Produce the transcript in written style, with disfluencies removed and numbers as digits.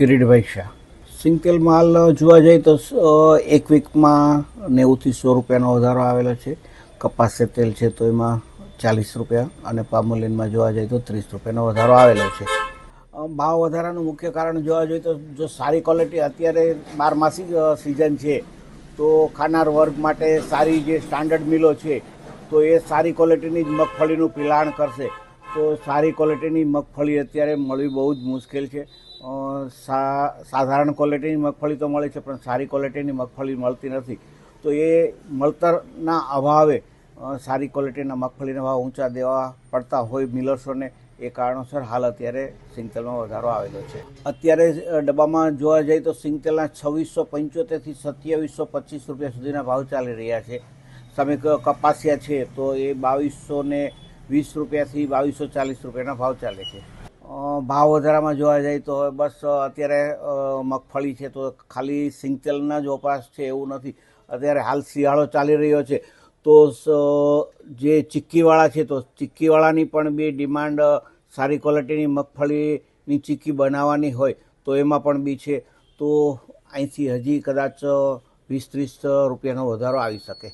કિરીટભાઈ શાહ. સિંગતેલ માલ જોવા જઈએ તો એક વીકમાં 90 થી 100 રૂપિયાનો વધારો આવેલો છે. કપાસ તેલ છે તો એમાં 40 રૂપિયા અને પામોલીનમાં જોવા જઈએ તો 30 રૂપિયાનો વધારો આવેલો છે. ભાવ વધારાનું મુખ્ય કારણ જોવા જઈએ તો જો સારી ક્વોલિટી, અત્યારે બારમાસી સિઝન છે તો ખાનાર વર્ગ માટે સારી જે સ્ટાન્ડર્ડ મિલો છે તો એ સારી ક્વોલિટીની જ મગફળીનું પિલાણ કરશે. તો સારી ક્વોલિટીની મગફળી અત્યારે મળવી બહુ જ મુશ્કેલ છે. સાધારણ ક્વોલિટીની મગફળી તો મળે છે પણ સારી ક્વોલિટીની મગફળી મળતી નથી. તો એ મળતરના અભાવે સારી ક્વોલિટીના મગફળીના ભાવ ઊંચા દેવા પડતા હોય મિલર્સોને, એ કારણોસર હાલ અત્યારે સિંગતેલમાં વધારો આવેલો છે. અત્યારે ડબ્બામાં જોવા જઈએ તો સિંગતેલના 2675 થી 2725 રૂપિયા સુધીના ભાવ ચાલી રહ્યા છે. સામે કપાસિયા છે તો એ 2220 રૂપિયાથી 2240 રૂપિયાના ભાવ ચાલે છે. ભાવ વધારામાં જોવા જઈએ તો બસ અત્યારે મગફળી છે તો ખાલી સિંગતેલના જ વપરાશ છે એવું નથી. અત્યારે હાલ શિયાળો ચાલી રહ્યો છે તો જે ચીક્કીવાળા છે તો ચીક્કીવાળાની પણ બી ડિમાન્ડ સારી ક્વોલિટીની મગફળીની ચીક્કી બનાવવાની હોય તો એમાં પણ બી છે. તો અહીંથી હજી કદાચ 20-30 રૂપિયાનો વધારો આવી શકે.